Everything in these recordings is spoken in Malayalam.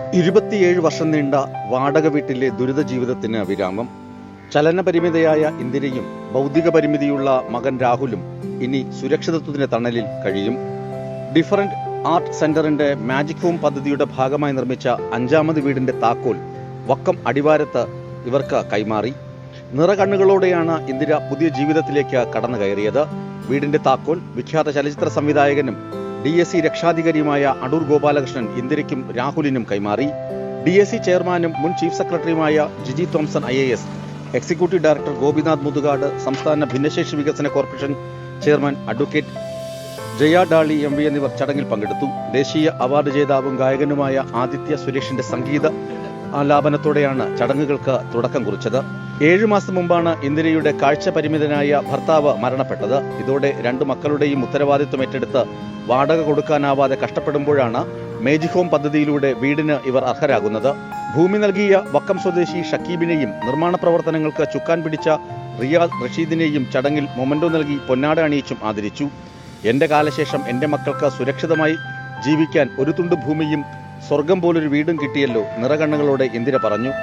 27 വർഷം നീണ്ട വാടക വീട്ടിലെ ദുരിത ജീവിതത്തിന് വിരാമം. ചലനപരിമിതയായ ഇന്ദിരയും ബൗദ്ധിക പരിമിതിയുള്ള മകൻ രാഹുലും ഇനി സുരക്ഷിതത്വത്തിന്റെ തണലിൽ കഴിയും. ഡിഫറന്റ് ആർട്ട് സെന്ററിന്റെ മാജിക് ഹോം പദ്ധതിയുടെ ഭാഗമായി നിർമ്മിച്ച 5ാമത് വീടിന്റെ താക്കോൽ വക്കം അടിവാരത്ത് ഇവർക്ക് കൈമാറി. നിറകണ്ണുകളോടെയാണ് ഇന്ദിര പുതിയ ജീവിതത്തിലേക്ക് കടന്നു കയറിയത്. വീടിന്റെ താക്കോൽ വിഖ്യാത ചലച്ചിത്ര സംവിധായകനും DSC രക്ഷാധികാരിയുമായ അടൂർ ഗോപാലകൃഷ്ണൻ ഇന്ദിരയ്ക്കും രാഹുലിനും കൈമാറി. DSC ചെയർമാനും മുൻ ചീഫ് സെക്രട്ടറിയുമായ Jiji Thomson IAS, executive director Gopinath Muthukad, സംസ്ഥാന ഭിന്നശേഷി വികസന corporation chairman advocate Jaya Dolly MV എന്നിവർ ചടങ്ങിൽ പങ്കെടുത്തു. ദേശീയ അവാർഡ് ജേതാവും ഗായകനുമായ ആദിത്യ സുരേഷിന്റെ സംഗീത ആലാപനത്തോടെയാണ് ചടങ്ങുകൾക്ക് തുടക്കം കുറിച്ചത്. 7 മാസം മുമ്പാണ് ഇന്ദിരയുടെ കാഴ്ച പരിമിതനായ ഭർത്താവ് മരണപ്പെട്ടത്. ഇതോടെ 2 മക്കളുടെയും ഉത്തരവാദിത്വം ഏറ്റെടുത്ത് വാടക കൊടുക്കാനാവാതെ കഷ്ടപ്പെടുമ്പോഴാണ് മാജിക് ഹോം പദ്ധതിയിലൂടെ വീടിന് ഇവർ അർഹരാകുന്നത്. ഭൂമി നൽകിയ വക്കം സ്വദേശി ഷക്കീബിനെയും നിർമ്മാണ പ്രവർത്തനങ്ങൾക്ക് ചുക്കാൻ പിടിച്ച റിയാദ് റഷീദിനെയും ചടങ്ങിൽ മൊമന്റോ നൽകി പൊന്നാട അണിയിച്ചും ആദരിച്ചു. എന്റെ കാലശേഷം എന്റെ മക്കൾക്ക് സുരക്ഷിതമായി ജീവിക്കാൻ ഒരു തുണ്ട് ഭൂമിയും സ്വർഗം പോലൊരു വീടും കിട്ടിയല്ലോ, നിറകണ്ണുകളോടെ ഇന്ദിര പറഞ്ഞു.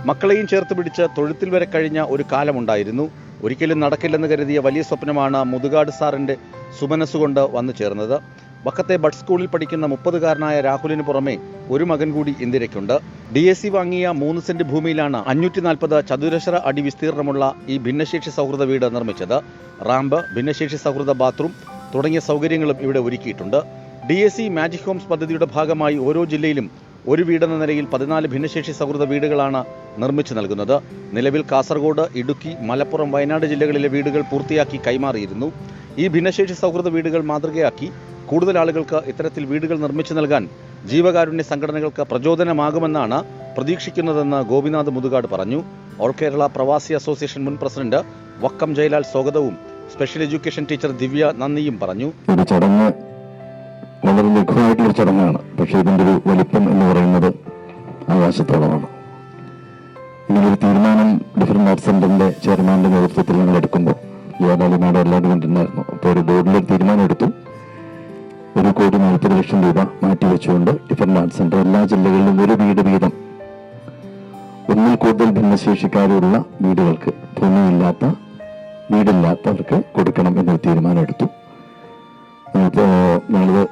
മക്കളെയും ചേർത്ത് പിടിച്ച് തൊഴുത്തിൽ വരെ കഴിഞ്ഞ ഒരു കാലമുണ്ടായിരുന്നു. ഒരിക്കലും നടക്കില്ലെന്ന് കരുതിയ വലിയ സ്വപ്നമാണ് മുതുകാട് സാറിന്റെ സുമനസ്സുകൊണ്ട് വന്നു ചേർന്നത്. വക്കത്തെ ബഡ് സ്കൂളിൽ പഠിക്കുന്ന 30-കാരനായ രാഹുലിന് പുറമെ ഒരു മകൻ കൂടി ഇന്ദിരയ്ക്കുണ്ട്. DSC വാങ്ങിയ 3 സെന്റ് ഭൂമിയിലാണ് 540 ചതുരശ്ര അടി വിസ്തീർണമുള്ള ഈ ഭിന്നശേഷി സൗഹൃദ വീട് നിർമ്മിച്ചത്. റാമ്പ്, ഭിന്നശേഷി സൗഹൃദ ബാത്റൂം തുടങ്ങിയ സൗകര്യങ്ങളും ഇവിടെ ഒരുക്കിയിട്ടുണ്ട്. DSC മാജിക് ഹോംസ് പദ്ധതിയുടെ ഭാഗമായി ഓരോ ജില്ലയിലും ഒരു വീടെന്ന നിലയിൽ 14 ഭിന്നശേഷി സൗഹൃദ വീടുകളാണ് നിർമ്മിച്ചു നൽകുന്നത്. നിലവിൽ കാസർഗോഡ്, ഇടുക്കി, മലപ്പുറം, വയനാട് ജില്ലകളിലെ വീടുകൾ പൂർത്തിയാക്കി കൈമാറിയിരുന്നു. ഈ ഭിന്നശേഷി സൗഹൃദ വീടുകൾ മാതൃകയാക്കി കൂടുതൽ ആളുകൾക്ക് ഇത്തരത്തിൽ വീടുകൾ നിർമ്മിച്ചു നൽകാൻ ജീവകാരുണ്യ സംഘടനകൾക്ക് പ്രചോദനമാകുമെന്നാണ് പ്രതീക്ഷിക്കുന്നതെന്ന് ഗോപിനാഥ് മുതുകാട് പറഞ്ഞു. ഓൾ കേരള പ്രവാസി അസോസിയേഷൻ മുൻ പ്രസിഡന്റ് വക്കം ജയലാൽ സ്വാഗതവും സ്പെഷ്യൽ എഡ്യൂക്കേഷൻ ടീച്ചർ ദിവ്യ നന്ദിയും പറഞ്ഞു. വളരെ ലഘുവായിട്ടുള്ള ചടങ്ങാണ്. പക്ഷേ ഇതിൻ്റെ ഒരു വലിപ്പം എന്ന് പറയുന്നത് ആകാശത്തോളമാണ്. ഇങ്ങനൊരു തീരുമാനം ഡിഫറൻറ്റ് ആർട്സ് സെന്ററിന്റെ ചെയർമാന്റെ നേതൃത്വത്തിൽ ഞങ്ങൾ എടുക്കുമ്പോൾ യാഥാർത്ഥ്യമായിട്ട് എല്ലാവരും കണ്ടിട്ടുണ്ടായിരുന്നു. അപ്പോൾ ഒരു ബോർഡിലൊരു തീരുമാനം എടുത്തു. 1,40,00,000 രൂപ മാറ്റിവെച്ചുകൊണ്ട് ഡിഫറൻറ്റ് ആർട്സ് സെന്റർ എല്ലാ ജില്ലകളിലും ഒരു വീട് വീതം 1ൽ കൂടുതൽ ഭിന്നശേഷിക്കാരുള്ള വീടുകൾക്ക്, ഭൂമിയില്ലാത്ത വീടില്ലാത്തവർക്ക് കൊടുക്കണം എന്നൊരു തീരുമാനം എടുത്തു. അപ്പോൾ ഞങ്ങളത്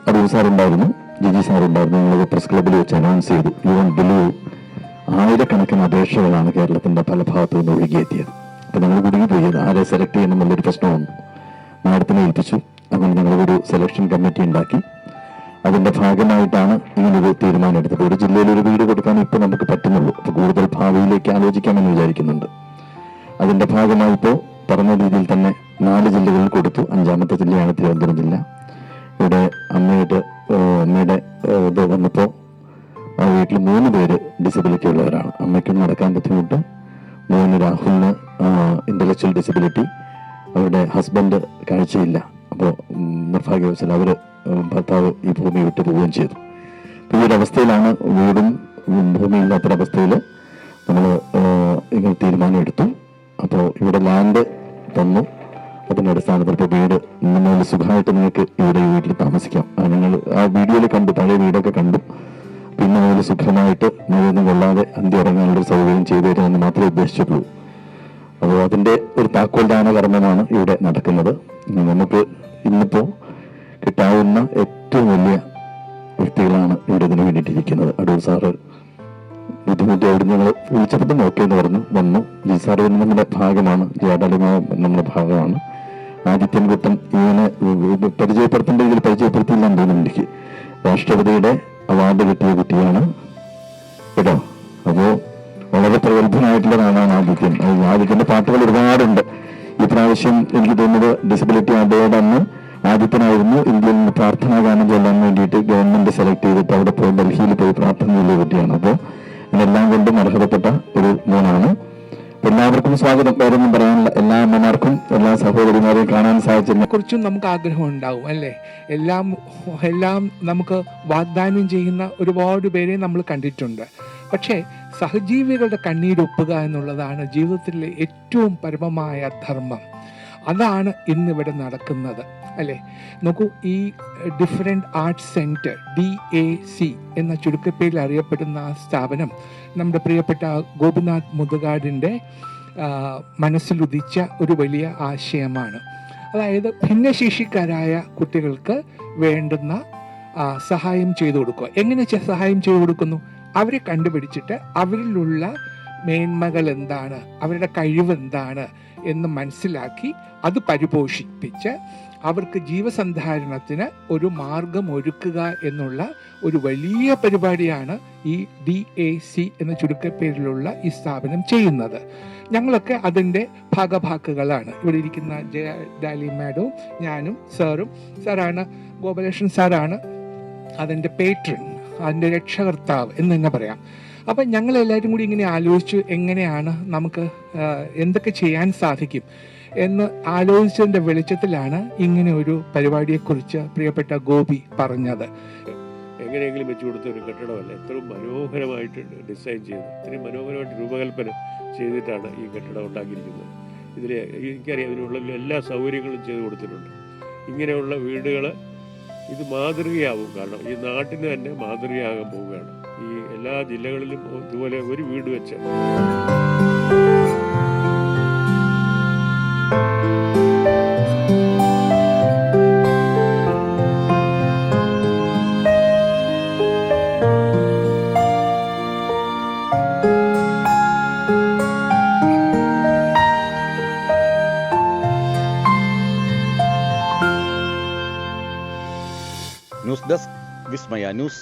അടൂർ സാറുണ്ടായിരുന്നു, ജിജി സാറുണ്ടായിരുന്നു. ഞങ്ങളത് പ്രസ് ക്ലബിൽ വെച്ച് അനൗൺസ് ചെയ്തു. യുവൻ ബിലീവ് 1000-കണക്കിന് അപേക്ഷകളാണ് കേരളത്തിന്റെ പല ഭാഗത്തു നിന്ന് ഒഴുകിയെത്തിയത്. അപ്പോൾ ഞങ്ങൾ കുടുങ്ങിപ്പോയി. ആരെ സെലക്ട് ചെയ്യണമെന്നുള്ളൊരു പ്രശ്നം വന്നു. മാഡത്തിനെ ഏൽപ്പിച്ചു. അങ്ങനെ ഞങ്ങളൊരു സെലക്ഷൻ കമ്മിറ്റി ഉണ്ടാക്കി. അതിന്റെ ഭാഗമായിട്ടാണ് ഇങ്ങനൊരു തീരുമാനം എടുത്തത്. ഒരു ജില്ലയിൽ ഒരു വീട് കൊടുക്കാൻ ഇപ്പോൾ നമുക്ക് പറ്റുന്നുള്ളൂ. അപ്പോൾ കൂടുതൽ ഭാവിയിലേക്ക് ആലോചിക്കാമെന്ന് വിചാരിക്കുന്നുണ്ട്. അതിന്റെ ഭാഗമായി ഇപ്പോൾ പറഞ്ഞ രീതിയിൽ തന്നെ 4 ജില്ലകളിൽ കൊടുത്തു. 5ാമത്തെ ജില്ലയാണ് തിരുവനന്തപുരം ജില്ല. ഇവിടെ അമ്മയുടെ ഇത് വന്നപ്പോൾ ആ വീട്ടിൽ 3 പേര് ഡിസബിലിറ്റി ഉള്ളവരാണ്. അമ്മയ്ക്കും നടക്കാൻ ബുദ്ധിമുട്ട്, മോന് രാഹുലിന് ഇന്റലക്ച്വൽ ഡിസബിലിറ്റി, അവരുടെ ഹസ്ബൻഡ് കാഴ്ചയില്ല. അപ്പോൾ നിർഭാഗ്യവശാൽ അവർ ഭർത്താവ് ഈ ഭൂമി വിട്ടു പോവുകയും ചെയ്തു. അപ്പോൾ ഈ ഒരു അവസ്ഥയിലാണ്, വീടും ഭൂമിയില്ലാത്തൊരവസ്ഥയിൽ നമ്മൾ ഇങ്ങനെ തീരുമാനം എടുത്തു. അപ്പോൾ ഇവിടെ ലാൻഡ് തന്നു. അതിൻ്റെ അടിസ്ഥാനത്തിൽ ഇപ്പോൾ വീട് നിങ്ങൾ സുഖമായിട്ട് നിങ്ങൾക്ക് ഇവിടെ ഈ വീട്ടിൽ താമസിക്കാം. നിങ്ങൾ ആ വീഡിയോയിൽ കണ്ടു, പഴയ വീടൊക്കെ കണ്ടു. പിന്നെ മുതൽ സുഖമായിട്ട് മഴയൊന്നും കൊള്ളാതെ അന്തി ഇറങ്ങാനുള്ള സൗകര്യം ചെയ്തു തരുമെന്ന് മാത്രമേ ഉദ്ദേശിച്ചുള്ളൂ. അപ്പോൾ അതിൻ്റെ ഒരു താക്കോൽ ദാന കർമ്മമാണ് ഇവിടെ നടക്കുന്നത്. നമുക്ക് ഇന്നിപ്പോൾ കിട്ടാവുന്ന ഏറ്റവും വലിയ വ്യക്തികളാണ് ഇവിടെ ഇതിനു വേണ്ടിയിട്ടിരിക്കുന്നത്. അടൂർ സാറ് ബുദ്ധിമുട്ടി അവിടുന്ന് ഞങ്ങൾ വിളിച്ചപ്പോൾ ഓക്കെ എന്ന് പറഞ്ഞു വന്നു. ജി സാറ് നമ്മുടെ ഭാഗമാണ്, ജയാഡാലിമ നമ്മുടെ ഭാഗമാണ്. ആദിത്യൻ കുട്ടൻ ഇവനെ പരിചയപ്പെടുത്തേണ്ട ഇതിൽ പരിചയപ്പെടുത്തിയില്ലെന്ന് തോന്നുന്നു എനിക്ക്. രാഷ്ട്രപതിയുടെ അവാർഡ് കിട്ടിയ കുട്ടിയാണ് കേട്ടോ. അപ്പോൾ വളരെ പ്രഗത്ഭനായിട്ടുള്ളതാണ് ആദിത്യൻ. ആദിത്യന്റെ പാട്ടുകൾ ഒരുപാടുണ്ട്. ഈ പ്രാവശ്യം എനിക്ക് തോന്നുന്നത് ഡിസബിലിറ്റി അവാർഡ് അന്ന് ആദിത്യനായിരുന്നു ഇന്ത്യയിൽ നിന്ന് പ്രാർത്ഥനാ ഗാനം ചൊല്ലാൻ വേണ്ടിയിട്ട് ഗവൺമെന്റ് സെലക്ട് ചെയ്തിട്ട് അവിടെ പോയി ഡൽഹിയിൽ പോയി പ്രാർത്ഥന ചൊല്ലിയ കുട്ടിയാണ്. അപ്പോൾ ഇതെല്ലാം കൊണ്ടും അർഹതപ്പെട്ട ഒരു മോനാണ്. എല്ലാവർക്കും സ്വാഗതം. വേറൊന്നും പറയാനുള്ള എല്ലാ അമ്മമാർക്കും എല്ലാ സഹോദരിമാരെയും കാണാൻ സാധിച്ചതിനെ കുറിച്ചും നമുക്ക് ആഗ്രഹം ഉണ്ടാവും അല്ലേ. എല്ലാം നമുക്ക് വാഗ്ദാനം ചെയ്യുന്ന ഒരുപാട് പേരെ നമ്മൾ കണ്ടിട്ടുണ്ട്. പക്ഷേ സഹജീവികളുടെ കണ്ണീരൊപ്പുക എന്നുള്ളതാണ് ജീവിതത്തിലെ ഏറ്റവും പരമമായ ധർമ്മം. അതാണ് ഇന്നിവിടെ നടക്കുന്നത്, അല്ലേ? നോക്കൂ, ഈ ഡിഫറെൻ്റ് ആർട്സ് സെൻറ്റർ DAC എന്ന ചുരുക്കപ്പേരിൽ അറിയപ്പെടുന്ന ആ സ്ഥാപനം നമ്മുടെ പ്രിയപ്പെട്ട ഗോപിനാഥ് മുതുകാടിൻ്റെ മനസ്സിലുദിച്ച ഒരു വലിയ ആശയമാണ്. അതായത് ഭിന്നശേഷിക്കാരായ കുട്ടികൾക്ക് വേണ്ടുന്ന സഹായം ചെയ്തു കൊടുക്കുക. എങ്ങനെ സഹായം ചെയ്തു കൊടുക്കുന്നു? അവരെ കണ്ടുപിടിച്ചിട്ട് അവരിലുള്ള മേന്മകൾ എന്താണ്, അവരുടെ കഴിവെന്താണ് എന്ന് മനസ്സിലാക്കി അത് പരിപോഷിപ്പിച്ച് അവർക്ക് ജീവസന്ധാരണത്തിന് ഒരു മാർഗം ഒരുക്കുക എന്നുള്ള ഒരു വലിയ പരിപാടിയാണ് ഈ DAC എന്ന ചുരുക്കപ്പേരിലുള്ള ഈ സ്ഥാപനം ചെയ്യുന്നത്. ഞങ്ങളൊക്കെ അതിൻ്റെ ഭാഗഭാക്കുകളാണ്. ഇവിടെ ഇരിക്കുന്ന ഡാലി മാഡവും ഞാനും സാറാണ് ഗോപാലകൃഷ്ണൻ സാറാണ് അതിൻ്റെ പേട്രൺ, അതിൻ്റെ രക്ഷകർത്താവ് എന്ന് തന്നെ പറയാം. അപ്പം ഞങ്ങളെല്ലാവരും കൂടി ഇങ്ങനെ ആലോചിച്ചു എങ്ങനെയാണ് നമുക്ക് എന്തൊക്കെ ചെയ്യാൻ സാധിക്കും എന്ന് ആലോചിച്ചതിൻ്റെ വെളിച്ചത്തിലാണ് ഇങ്ങനെ ഒരു പരിപാടിയെക്കുറിച്ച് പ്രിയപ്പെട്ട ഗോപി പറഞ്ഞത്. എങ്ങനെയെങ്കിലും വെച്ചു കൊടുത്ത ഒരു കെട്ടിടമല്ല, എത്രയും മനോഹരമായിട്ട് ഡിസൈൻ ചെയ്ത്, ഇത്രയും മനോഹരമായിട്ട് രൂപകൽപ്പന ചെയ്തിട്ടാണ് ഈ കെട്ടിടം ഉണ്ടാക്കിയിരിക്കുന്നത്. ഇതിൽ എനിക്കറിയാം, ഇതിനുള്ള എല്ലാ സൗകര്യങ്ങളും ചെയ്തു കൊടുത്തിട്ടുണ്ട്. ഇങ്ങനെയുള്ള വീടുകൾ ഇത് മാതൃകയാവും. കാരണം ഈ നാട്ടിന് തന്നെ മാതൃകയാകാൻ പോവുകയാണ്. ഈ എല്ലാ ജില്ലകളിലും ഇതുപോലെ ഒരു വീട് വെച്ച് ന്യൂസ് ഡെസ്ക്, വിസ്മയ ന്യൂസ്.